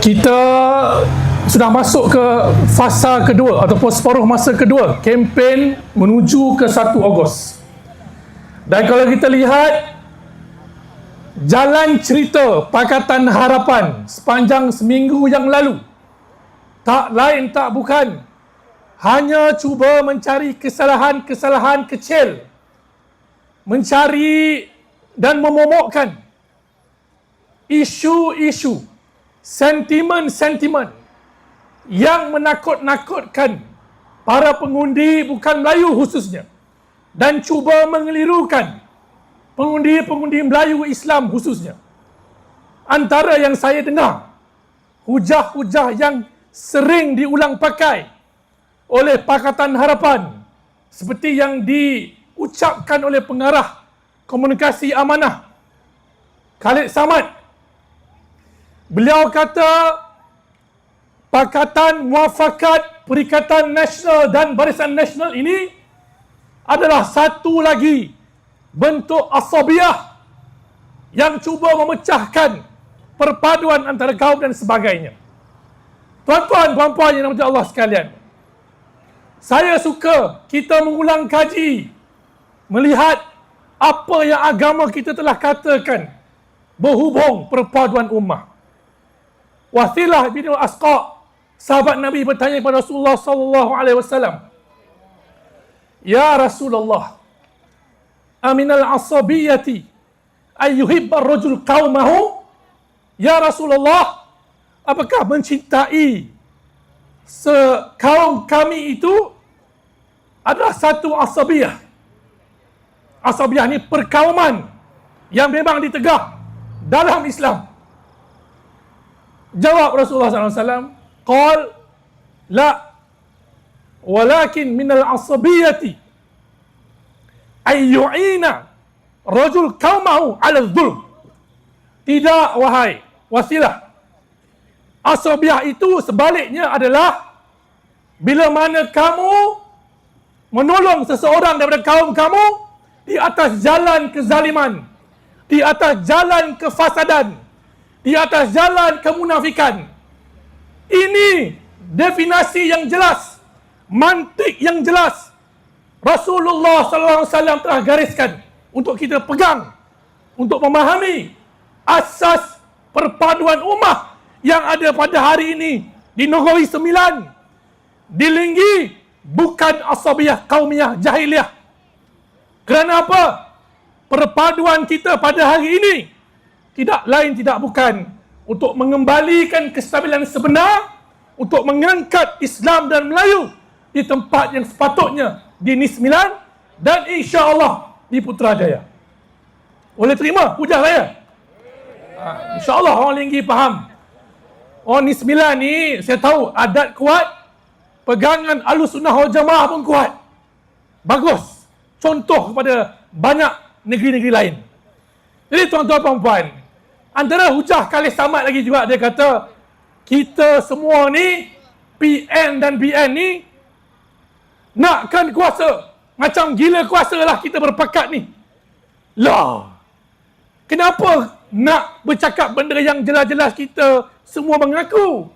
Kita sudah masuk ke fasa kedua ataupun separuh masa kedua kempen menuju ke 1 Ogos. Dan kalau kita lihat jalan cerita Pakatan Harapan sepanjang seminggu yang lalu, tak lain tak bukan hanya cuba mencari kesalahan-kesalahan kecil, mencari dan memomokkan isu-isu, sentimen-sentimen yang menakut-nakutkan para pengundi bukan Melayu khususnya, dan cuba mengelirukan pengundi-pengundi Melayu Islam khususnya. Antara yang saya dengar, hujah-hujah yang sering diulang pakai oleh Pakatan Harapan seperti yang diucapkan oleh pengarah komunikasi amanah Khalid Samad. Beliau kata Pakatan Muafakat Perikatan Nasional dan Barisan Nasional ini adalah satu lagi bentuk asabiah yang cuba memecahkan perpaduan antara kaum dan sebagainya. Tuan-tuan, puan-puan yang dirahmati Allah sekalian, saya suka kita mengulang kaji, melihat apa yang agama kita telah katakan berhubung perpaduan ummah. Wasilah bin Asqa, sahabat Nabi, bertanya kepada Rasulullah sallallahu alaihi wasallam, "Ya Rasulullah, aminal asabiyyati ay yuhibba ar-rajul qaumahu?" Ya Rasulullah, apakah mencintai kaum kami itu adalah satu asabiyah? Asabiyah ni perkauman yang memang ditegak dalam Islam. Jawab Rasulullah SAW, qal la, walakin minal asabiyyati ay yu'ina rajul qaumahu ala dhulm. Tidak, wahai Wasilah, asabiyah itu sebaliknya adalah bila mana kamu menolong seseorang daripada kaum kamu di atas jalan kezaliman, di atas jalan kefasadan, di atas jalan kemunafikan. Ini definisi yang jelas, mantik yang jelas Rasulullah SAW telah gariskan untuk kita pegang, untuk memahami asas perpaduan ummah yang ada pada hari ini di Negeri Sembilan, di Linggi, bukan asabiyah kaumiyah jahiliyah. Kerana apa? Perpaduan kita pada hari ini tidak lain tidak bukan untuk mengembalikan kestabilan sebenar, untuk mengangkat Islam dan Melayu di tempat yang sepatutnya di Negeri Sembilan dan insya-Allah di Putrajaya. Boleh terima hujah saya? InsyaAllah orang Linggi faham. Orang Negeri Sembilan ni saya tahu adat kuat, pegangan Ahlussunnah wal Jamaah pun kuat. Bagus. Contoh kepada banyak negeri-negeri lain. Jadi tuan-tuan puan-puan, antara hujah Khalid Samad lagi juga, dia kata kita semua ni PN dan BN ni nakkan kuasa. Macam gila kuasa lah kita berpakat ni. Lah, kenapa nak bercakap benda yang jelas-jelas kita semua mengaku?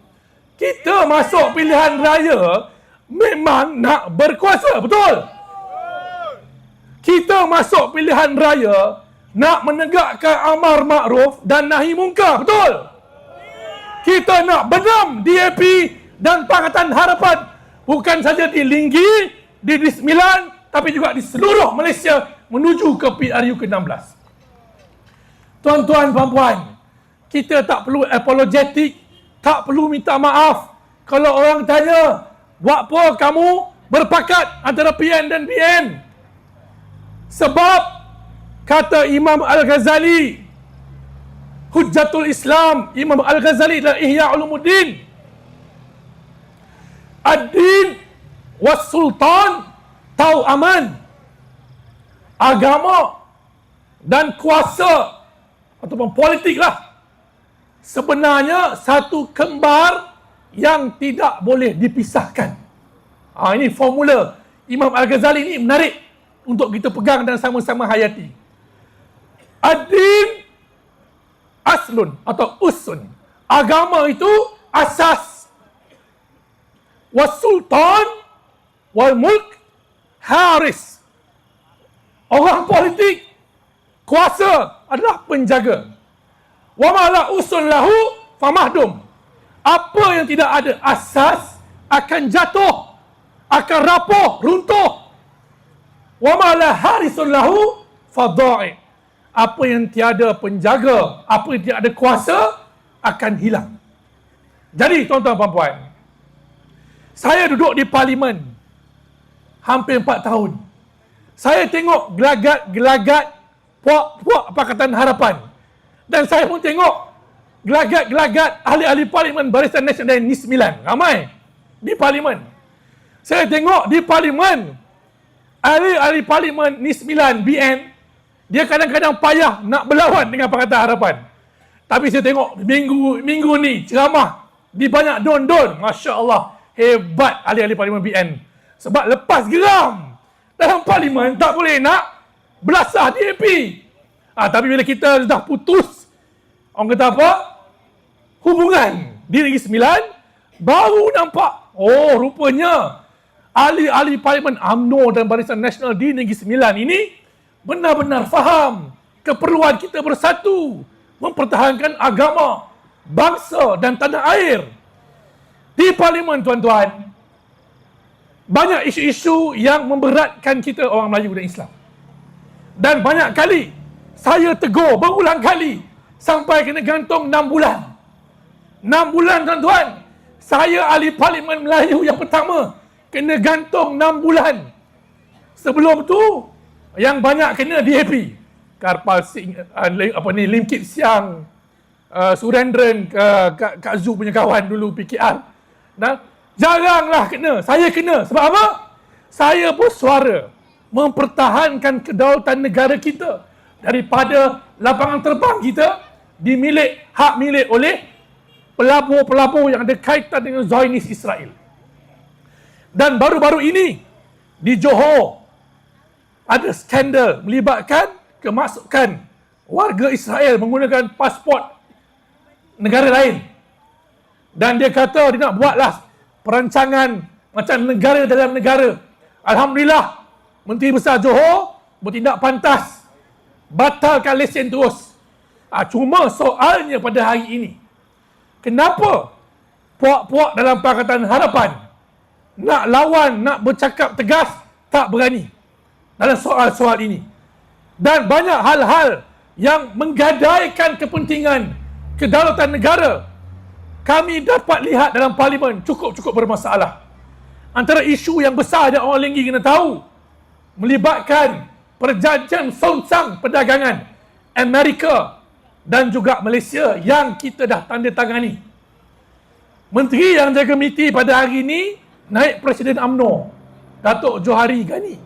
Kita masuk pilihan raya memang nak berkuasa, betul? Kita masuk pilihan raya nak menegakkan amar makruf dan nahi munkar, betul? Kita nak benam DAP dan Pakatan Harapan bukan saja di Linggi, di Negeri Sembilan, tapi juga di seluruh Malaysia menuju ke PRU ke-16. Tuan-tuan, puan-puan, kita tak perlu apologetik, tak perlu minta maaf. Kalau orang tanya, buat apa kamu berpakat antara PN dan BN? Sebab, kata Imam Al-Ghazali, Hujjatul Islam, Imam Al-Ghazali dalam Ihya Ulumuddin, ad-din was sultan tau aman. Agama dan kuasa ataupun politik lah sebenarnya satu kembar yang tidak boleh dipisahkan. Ini formula Imam Al-Ghazali ini menarik untuk kita pegang dan sama-sama hayati. Ad-din aslun atau usun. Agama itu asas. Was-sultan wal mulk haris. Orang politik, kuasa adalah penjaga. Wa ma la usul lahu famahdum. Apa yang tidak ada asas akan jatuh, akan rapuh, runtuh. Wa ma la harisun lahu fadha'i. Apa yang tiada penjaga, apa yang tidak ada kuasa akan hilang. Jadi tuan-tuan dan puan, saya duduk di parlimen hampir 4 tahun. Saya tengok gelagat-gelagat puak-puak Pakatan Harapan. Dan saya pun tengok gelagat-gelagat ahli-ahli parlimen Barisan Nasional NIS 9. Ramai di parlimen. Saya tengok di parlimen, ahli-ahli parlimen NIS 9 BN, dia kadang-kadang payah nak berlawan dengan Pakatan Harapan. Tapi saya tengok minggu ni ceramah di banyak don-don. Masya Allah, hebat ahli-ahli parlimen BN. Sebab lepas geram dalam parlimen tak boleh nak belasah DAP. Tapi bila kita dah putus, orang kata apa? Hubungan di Negeri Sembilan, baru nampak, oh rupanya ahli-ahli parlimen UMNO dan Barisan Nasional di Negeri Sembilan ini benar-benar faham keperluan kita bersatu, mempertahankan agama, bangsa dan tanah air. Di parlimen tuan-tuan, banyak isu-isu yang memberatkan kita orang Melayu dan Islam. Dan banyak kali saya tegur berulang kali sampai kena gantung 6 bulan. 6 bulan tuan-tuan. Saya ahli parlimen Melayu yang pertama kena gantung 6 bulan. Sebelum tu yang banyak kena DAP. Karpal Singh, Lim Kit Siang, Surendran, Kak Zu punya kawan dulu PKR. Jaranglah kena. Saya kena. Sebab apa? Saya bersuara mempertahankan kedaulatan negara kita daripada lapangan terbang kita hak milik oleh pelabur-pelabur yang ada kaitan dengan Zionis Israel. Dan baru-baru ini di Johor ada skandal melibatkan kemasukan warga Israel menggunakan pasport negara lain. Dan dia kata dia nak buatlah perancangan macam negara dalam negara. Alhamdulillah, Menteri Besar Johor bertindak pantas, batalkan lesen terus. Cuma soalnya pada hari ini, kenapa puak-puak dalam Pakatan Harapan nak lawan, nak bercakap tegas, tak berani dalam soal-soal ini. Dan banyak hal-hal yang menggadaikan kepentingan kedaulatan negara kami dapat lihat dalam parlimen cukup-cukup bermasalah. Antara isu yang besar yang orang Lenggi kena tahu, melibatkan perjanjian songsang perdagangan Amerika dan juga Malaysia yang kita dah tanda tangani. Menteri yang jaga komiti pada hari ini, naik Presiden UMNO, Datuk Johari Ghani.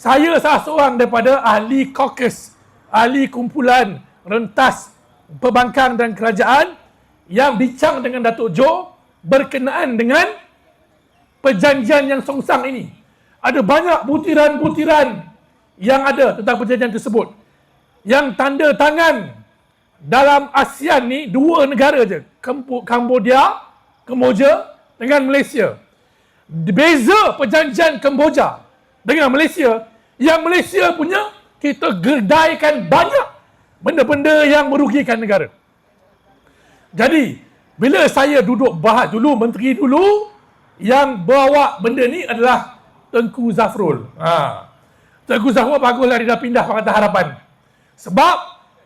Saya salah seorang daripada ahli caucus, ahli kumpulan rentas perbankan dan kerajaan yang bincang dengan Datuk Jo berkenaan dengan perjanjian yang songsang ini. Ada banyak butiran-butiran yang ada tentang perjanjian tersebut. Yang tanda tangan dalam ASEAN ni 2 negara je, Kamboja dengan Malaysia. Beza perjanjian Kamboja dengan Malaysia, yang Malaysia punya kita gedaikan banyak benda-benda yang merugikan negara. Jadi, bila saya duduk bahas dulu, menteri dulu yang bawa benda ni adalah Tengku Zafrul. Tengku Zafrul baguslah dia dah pindah Pakatan Harapan. Sebab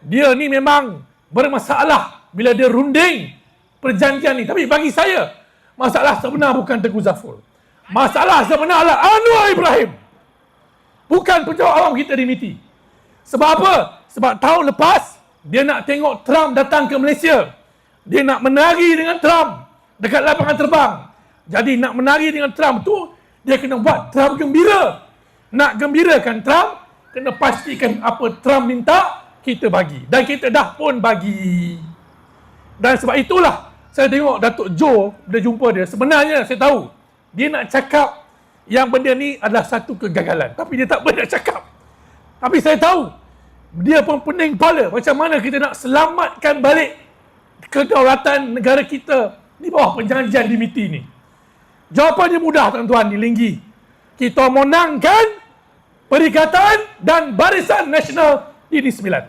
dia ni memang bermasalah bila dia runding perjanjian ni. Tapi bagi saya, masalah sebenar bukan Tengku Zafrul. Masalah sebenar adalah Anwar Ibrahim. Bukan pejabat awam kita di MITI. Sebab apa? Sebab tahun lepas, dia nak tengok Trump datang ke Malaysia. Dia nak menari dengan Trump dekat lapangan terbang. Jadi nak menari dengan Trump tu, dia kena buat Trump gembira. Nak gembirakan Trump, kena pastikan apa Trump minta, kita bagi. Dan kita dah pun bagi. Dan sebab itulah, saya tengok Datuk Jo, bila jumpa dia, sebenarnya saya tahu, dia nak cakap yang benda ni adalah satu kegagalan. Tapi dia tak boleh nak cakap. Tapi saya tahu, dia pun pening kepala macam mana kita nak selamatkan balik kedaulatan negara kita di bawah perjanjian Dimiti ni? Jawapannya mudah tuan-tuan di Linggi. Kita menangkan Perikatan dan Barisan Nasional di Negeri Sembilan.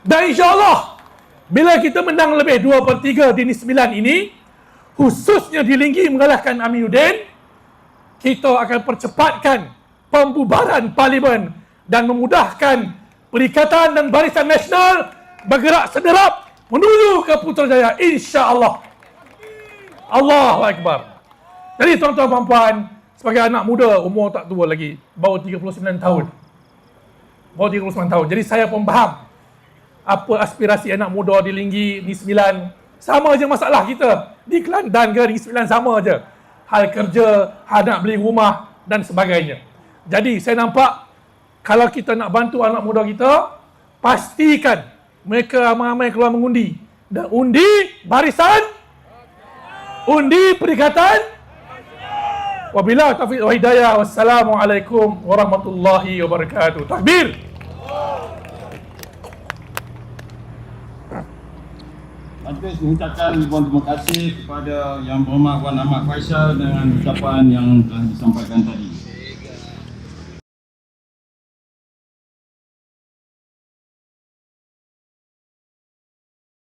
Dan insyaAllah, bila kita menang lebih 2/3 di Negeri Sembilan ini, khususnya di Linggi mengalahkan Aminuddin, kita akan percepatkan pembubaran Parlimen dan memudahkan Perikatan dan Barisan Nasional bergerak sederap menuju ke Putrajaya, insya-Allah. Allahu Akbar. Jadi tuan-tuan dan puan, sebagai anak muda, umur tak tua lagi, baru 39 tahun. Baru 39 tahun. Jadi saya pun faham apa aspirasi anak muda di Linggi, Negeri Sembilan. Sama je masalah kita. Di Kelantan ke Negeri Sembilan sama je. Hal kerja, hal nak beli rumah dan sebagainya. Jadi saya nampak kalau kita nak bantu anak muda kita, pastikan mereka ramai-ramai keluar mengundi. Dan undi barisan, undi perikatan. Wabillahi taufiq wa hidayah. Wassalamualaikum warahmatullahi wabarakatuh. Takbir. Majlis mengucapkan ribuan terima kasih kepada Yang Berhormat Wan Ahmad Faisal dengan ucapan yang telah disampaikan tadi.